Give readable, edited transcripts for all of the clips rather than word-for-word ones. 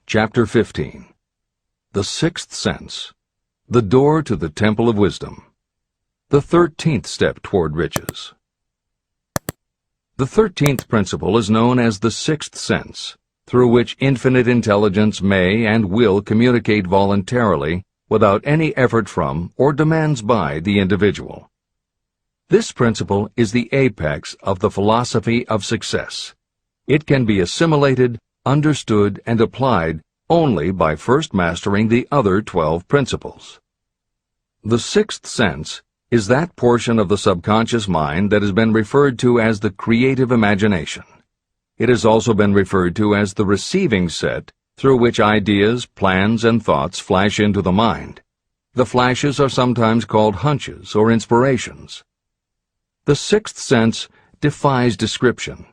Chapter 15. The Sixth Sense. The Door to the Temple of Wisdom. The 13th Step Toward Riches. The 13th principle is known as the Sixth Sense, through which infinite intelligence may and will communicate voluntarily without any effort from or demands by the individual. This principle is the apex of the philosophy of success. It can be assimilated, understood, and applied only by first mastering the other 12 principles. The sixth sense is that portion of the subconscious mind that has been referred to as the creative imagination. It has also been referred to as the receiving set through which ideas, plans, and thoughts flash into the mind. The flashes are sometimes called hunches or inspirations. The sixth sense defies description.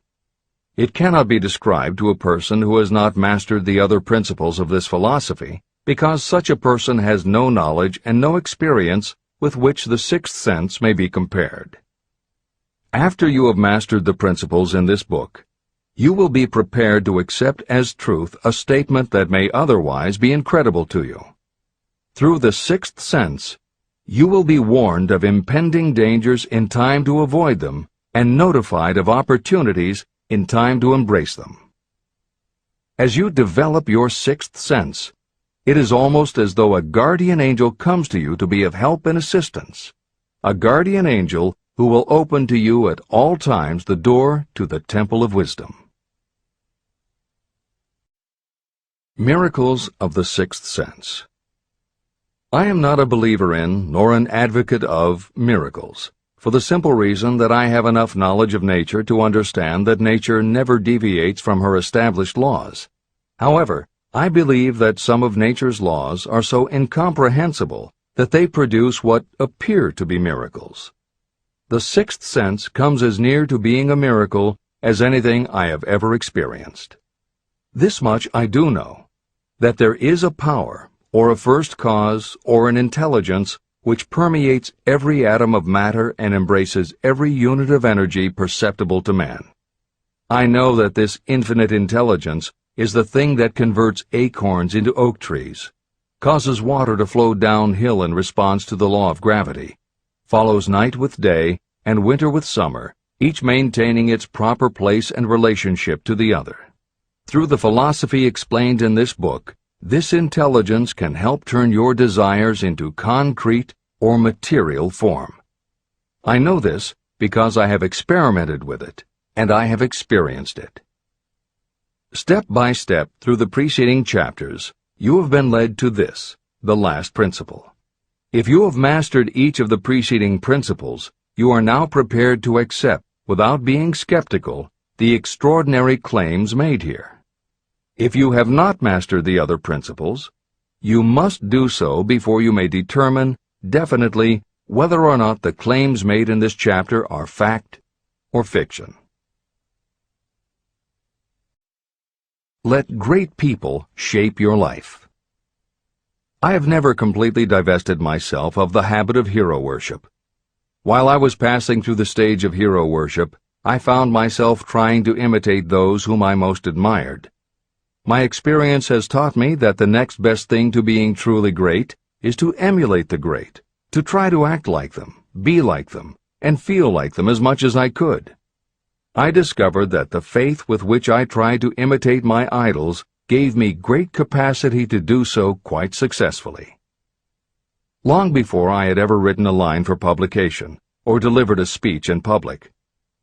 It cannot be described to a person who has not mastered the other principles of this philosophy, because such a person has no knowledge and no experience with which the sixth sense may be compared. After you have mastered the principles in this book, you will be prepared to accept as truth a statement that may otherwise be incredible to you. Through the sixth sense, you will be warned of impending dangers in time to avoid them and notified of opportunities in time to embrace them. As you develop your sixth sense, it is almost as though a guardian angel comes to you to be of help and assistance, a guardian angel who will open to you at all times the door to the Temple of Wisdom. Miracles of the Sixth Sense. I am not a believer in, nor an advocate of, miracles, for the simple reason that I have enough knowledge of nature to understand that nature never deviates from her established laws. However, I believe that some of nature's laws are so incomprehensible that they produce what appear to be miracles. The sixth sense comes as near to being a miracle as anything I have ever experienced. This much I do know, that there is a power, or a first cause, or an intelligence which permeates every atom of matter and embraces every unit of energy perceptible to man. I know that this infinite intelligence is the thing that converts acorns into oak trees, causes water to flow downhill in response to the law of gravity, follows night with day and winter with summer, each maintaining its proper place and relationship to the other. Through the philosophy explained in this book, this intelligence can help turn your desires into concrete or material form. I know this because I have experimented with it, and I have experienced it. Step by step through the preceding chapters, you have been led to this, the last principle. If you have mastered each of the preceding principles, you are now prepared to accept, without being skeptical, the extraordinary claims made here. If you have not mastered the other principles, you must do so before you may determine definitely whether or not the claims made in this chapter are fact or fiction. Let great people shape your life. I have never completely divested myself of the habit of hero worship. While I was passing through the stage of hero worship, I found myself trying to imitate those whom I most admired. My experience has taught me that the next best thing to being truly great is to emulate the great, to try to act like them, be like them, and feel like them as much as I could. I discovered that the faith with which I tried to imitate my idols gave me great capacity to do so quite successfully. Long before I had ever written a line for publication or delivered a speech in public,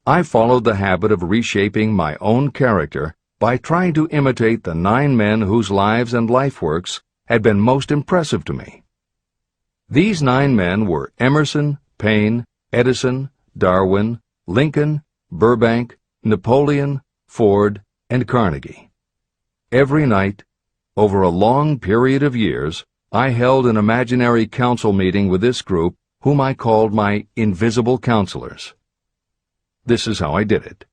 I followed the habit of reshaping my own character by trying to imitate the 9 men whose lives and life works had been most impressive to me. These 9 men were Emerson, Paine, Edison, Darwin, Lincoln, Burbank, Napoleon, Ford, and Carnegie. Every night, over a long period of years, I held an imaginary council meeting with this group, whom I called my invisible counselors. This is how I did it.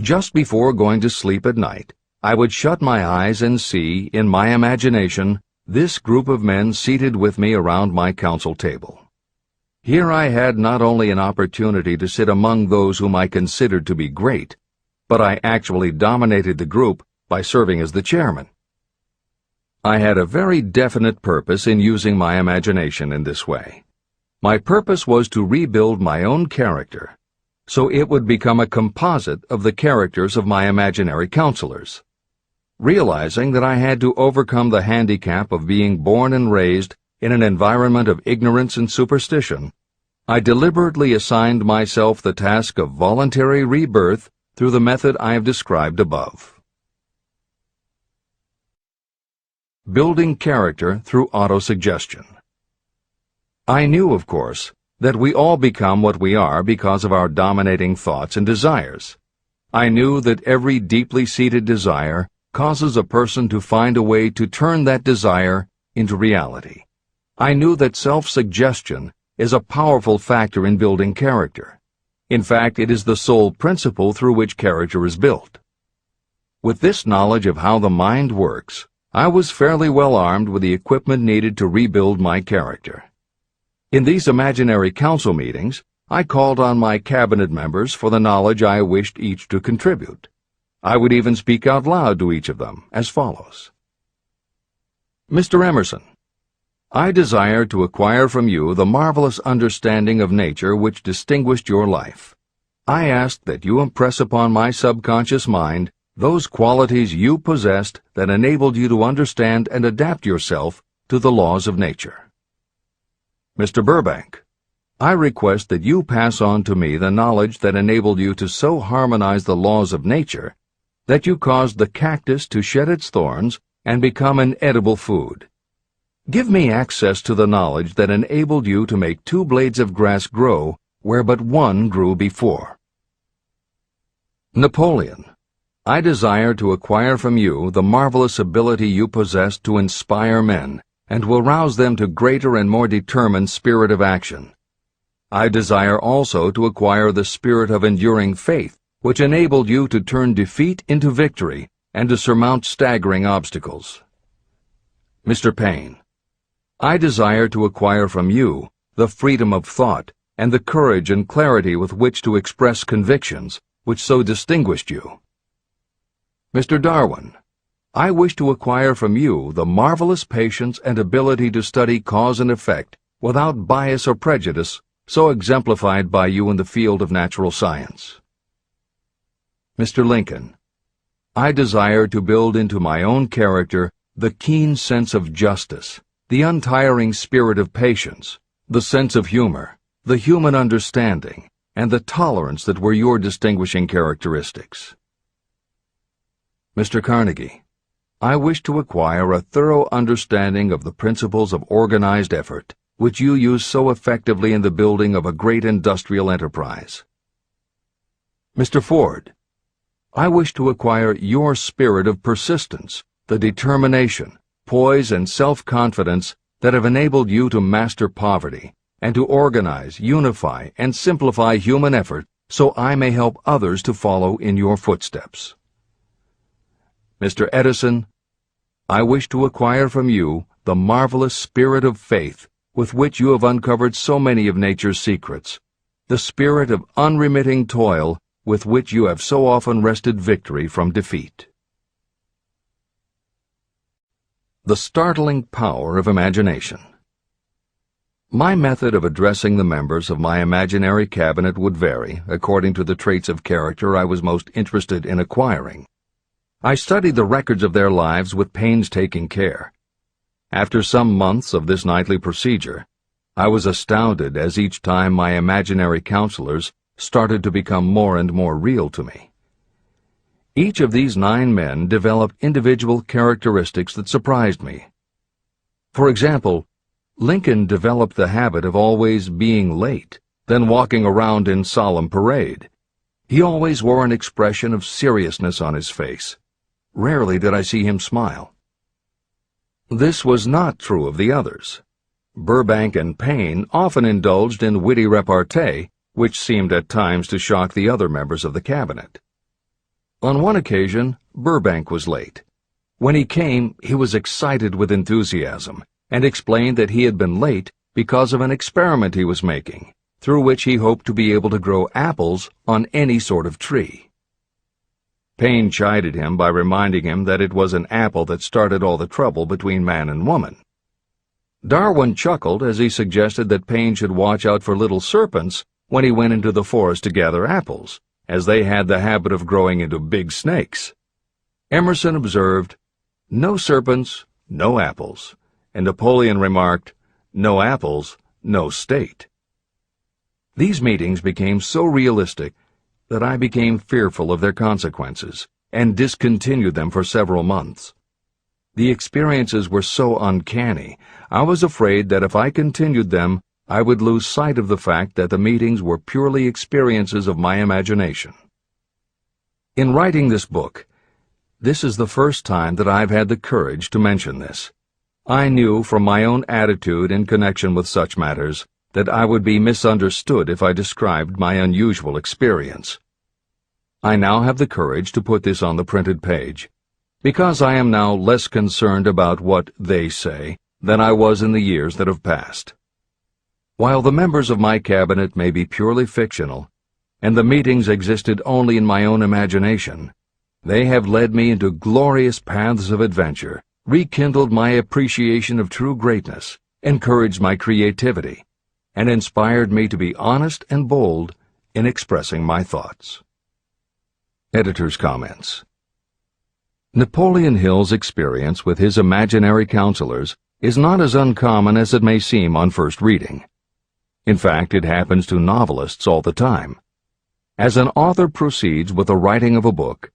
Just before going to sleep at night, I would shut my eyes and see, in my imagination, this group of men seated with me around my council table. Here I had not only an opportunity to sit among those whom I considered to be great, but I actually dominated the group by serving as the chairman, I had a very definite purpose in using my imagination in this way. My purpose was to rebuild my own character, so it would become a composite of the characters of my imaginary counselors. Realizing that I had to overcome the handicap of being born and raised in an environment of ignorance and superstition, I deliberately assigned myself the task of voluntary rebirth through the method I have described above. Building character through autosuggestion. I knew, of course, that we all become what we are because of our dominating thoughts and desires. I knew that every deeply seated desire causes a person to find a way to turn that desire into reality. I knew that self-suggestion is a powerful factor in building character. In fact, it is the sole principle through which character is built. With this knowledge of how the mind works, I was fairly well armed with the equipment needed to rebuild my character. In these imaginary council meetings, I called on my cabinet members for the knowledge I wished each to contribute. I would even speak out loud to each of them as follows. Mr. Emerson, I desire to acquire from you the marvelous understanding of nature which distinguished your life. I ask that you impress upon my subconscious mind those qualities you possessed that enabled you to understand and adapt yourself to the laws of nature. Mr. Burbank, I request that you pass on to me the knowledge that enabled you to so harmonize the laws of nature that you caused the cactus to shed its thorns and become an edible food. Give me access to the knowledge that enabled you to make 2 blades of grass grow where but 1 grew before. Napoleon, I desire to acquire from you the marvelous ability you possess to inspire men and will rouse them to greater and more determined spirit of action. I desire also to acquire the spirit of enduring faith, which enabled you to turn defeat into victory and to surmount staggering obstacles. Mr. Payne, I desire to acquire from you the freedom of thought and the courage and clarity with which to express convictions which so distinguished you. Mr. Darwin, I wish to acquire from you the marvelous patience and ability to study cause and effect without bias or prejudice so exemplified by you in the field of natural science. Mr. Lincoln, I desire to build into my own character the keen sense of justice, the untiring spirit of patience, the sense of humor, the human understanding, and the tolerance that were your distinguishing characteristics. Mr. Carnegie, I wish to acquire a thorough understanding of the principles of organized effort, which you use so effectively in the building of a great industrial enterprise. Mr. Ford, I wish to acquire your spirit of persistence, the determination, poise, and self-confidence that have enabled you to master poverty and to organize, unify, and simplify human effort so I may help others to follow in your footsteps. Mr. Edison, I wish to acquire from you the marvelous spirit of faith with which you have uncovered so many of nature's secrets, the spirit of unremitting toil with which you have so often wrested victory from defeat. The startling power of imagination. My method of addressing the members of my imaginary cabinet would vary according to the traits of character I was most interested in acquiring. I studied the records of their lives with painstaking care. After some months of this nightly procedure, I was astounded as each time my imaginary counselors started to become more and more real to me. Each of these 9 men developed individual characteristics that surprised me. For example, Lincoln developed the habit of always being late, then walking around in solemn parade. He always wore an expression of seriousness on his face. Rarely did I see him smile. This was not true of the others. Burbank and Payne often indulged in witty repartee, which seemed at times to shock the other members of the cabinet. On one occasion, Burbank was late. When he came, he was excited with enthusiasm and explained that he had been late because of an experiment he was making, through which he hoped to be able to grow apples on any sort of tree. Paine chided him by reminding him that it was an apple that started all the trouble between man and woman. Darwin chuckled as he suggested that Paine should watch out for little serpents when he went into the forest to gather apples, as they had the habit of growing into big snakes. Emerson observed, "No serpents, no apples," and Napoleon remarked, "No apples, no state." These meetings became so realistic that I became fearful of their consequences and discontinued them for several months. The experiences were so uncanny, I was afraid that if I continued them, I would lose sight of the fact that the meetings were purely experiences of my imagination. In writing this book, this is the first time that I've had the courage to mention this. I knew from my own attitude in connection with such matters that I would be misunderstood if I described my unusual experience. I now have the courage to put this on the printed page, because I am now less concerned about what they say than I was in the years that have passed. While the members of my cabinet may be purely fictional, and the meetings existed only in my own imagination, they have led me into glorious paths of adventure, rekindled my appreciation of true greatness, encouraged my creativity, and inspired me to be honest and bold in expressing my thoughts. Editor's comments. Napoleon Hill's experience with his imaginary counselors is not as uncommon as it may seem on first reading. In fact, it happens to novelists all the time. As an author proceeds with the writing of a book,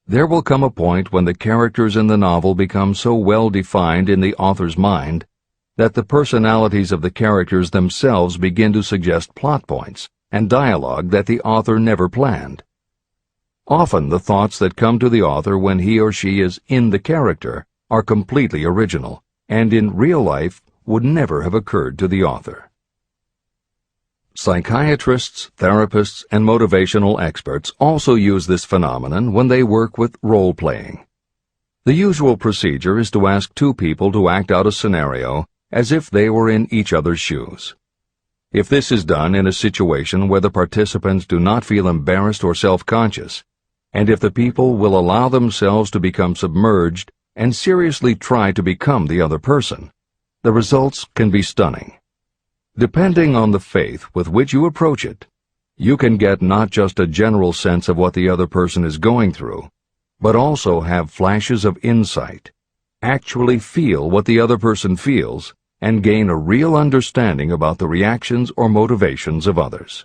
there will come a point when the characters in the novel become so well defined in the author's mind that the personalities of the characters themselves begin to suggest plot points and dialogue that the author never planned. Often the thoughts that come to the author when he or she is in the character are completely original, and in real life would never have occurred to the author. Psychiatrists, therapists, and motivational experts also use this phenomenon when they work with role-playing. The usual procedure is to ask two people to act out a scenario as if they were in each other's shoes. If this is done in a situation where the participants do not feel embarrassed or self-conscious, and if the people will allow themselves to become submerged and seriously try to become the other person, the results can be stunning. Depending on the faith with which you approach it, you can get not just a general sense of what the other person is going through, but also have flashes of insight, actually feel what the other person feels, and gain a real understanding about the reactions or motivations of others.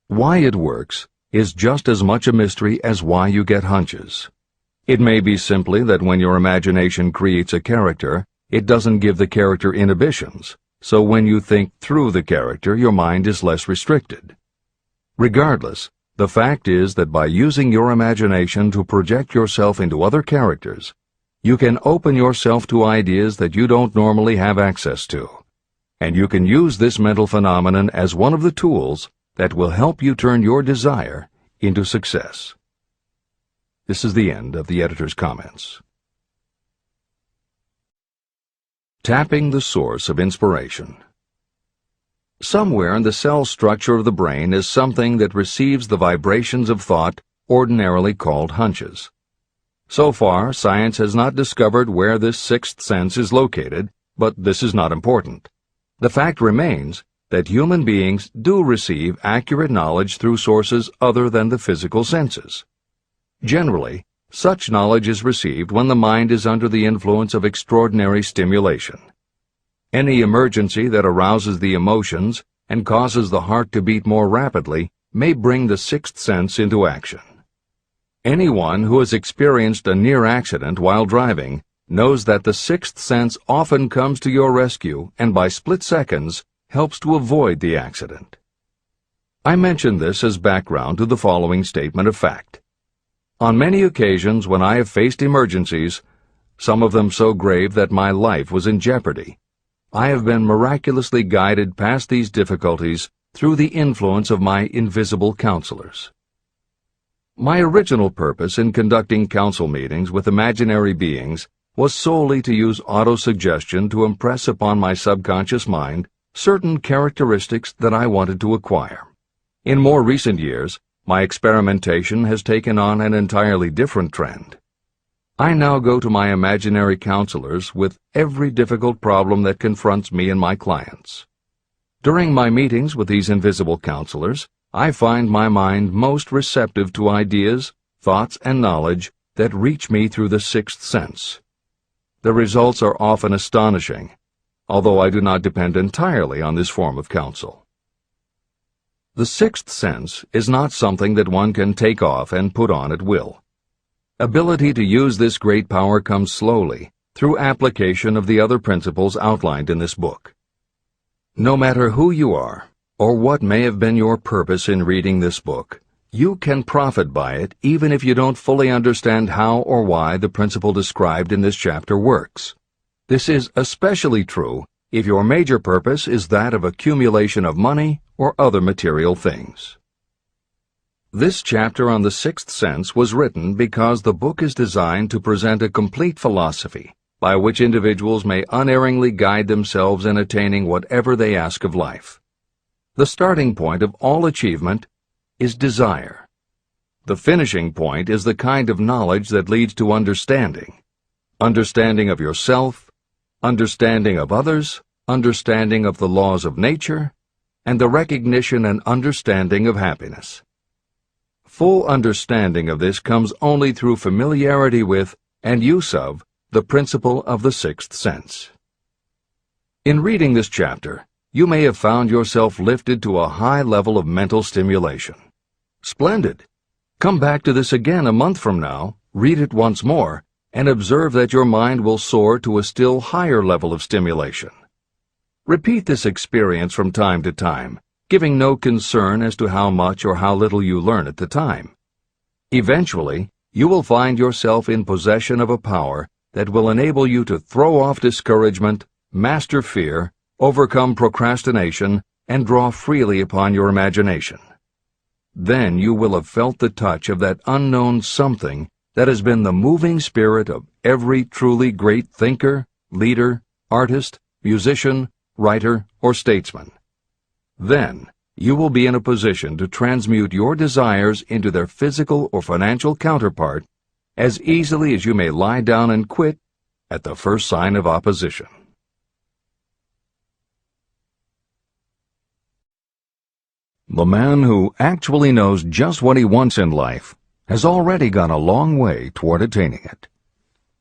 Why it works is just as much a mystery as why you get hunches. It may be simply that when your imagination creates a character, it doesn't give the character inhibitions, so when you think through the character, your mind is less restricted. Regardless, the fact is that by using your imagination to project yourself into other characters, you can open yourself to ideas that you don't normally have access to, and you can use this mental phenomenon as one of the tools that will help you turn your desire into success. This is the end of the editor's comments. Tapping the source of inspiration. Somewhere in the cell structure of the brain is something that receives the vibrations of thought ordinarily called hunches. So far, science has not discovered where this sixth sense is located, but this is not important. The fact remains that human beings do receive accurate knowledge through sources other than the physical senses. Generally, such knowledge is received when the mind is under the influence of extraordinary stimulation. Any emergency that arouses the emotions and causes the heart to beat more rapidly may bring the sixth sense into action. Anyone who has experienced a near accident while driving knows that the sixth sense often comes to your rescue and by split seconds helps to avoid the accident. I mention this as background to the following statement of fact. On many occasions when I have faced emergencies, some of them so grave that my life was in jeopardy, I have been miraculously guided past these difficulties through the influence of my invisible counselors. My original purpose in conducting council meetings with imaginary beings was solely to use autosuggestion to impress upon my subconscious mind certain characteristics that I wanted to acquire. In more recent years, my experimentation has taken on an entirely different trend. I now go to my imaginary counselors with every difficult problem that confronts me and my clients. During my meetings with these invisible counselors, I find my mind most receptive to ideas, thoughts, and knowledge that reach me through the sixth sense. The results are often astonishing, although I do not depend entirely on this form of counsel. The sixth sense is not something that one can take off and put on at will. Ability to use this great power comes slowly, through application of the other principles outlined in this book. No matter who you are, or what may have been your purpose in reading this book, you can profit by it even if you don't fully understand how or why the principle described in this chapter works. This is especially true if your major purpose is that of accumulation of money or other material things. This chapter on the sixth sense was written because the book is designed to present a complete philosophy by which individuals may unerringly guide themselves in attaining whatever they ask of life. The starting point of all achievement is desire. The finishing point is the kind of knowledge that leads to understanding. Understanding of yourself, understanding of others, understanding of the laws of nature, and the recognition and understanding of happiness. Full understanding of this comes only through familiarity with and use of the principle of the sixth sense. In reading this chapter, you may have found yourself lifted to a high level of mental stimulation. Splendid! Come back to this again a month from now, read it once more, and observe that your mind will soar to a still higher level of stimulation. Repeat this experience from time to time, giving no concern as to how much or how little you learn at the time. Eventually, you will find yourself in possession of a power that will enable you to throw off discouragement, master fear, overcome procrastination, and draw freely upon your imagination. Then you will have felt the touch of that unknown something that has been the moving spirit of every truly great thinker, leader, artist, musician, writer, or statesman. Then you will be in a position to transmute your desires into their physical or financial counterpart as easily as you may lie down and quit at the first sign of opposition. The man who actually knows just what he wants in life has already gone a long way toward attaining it.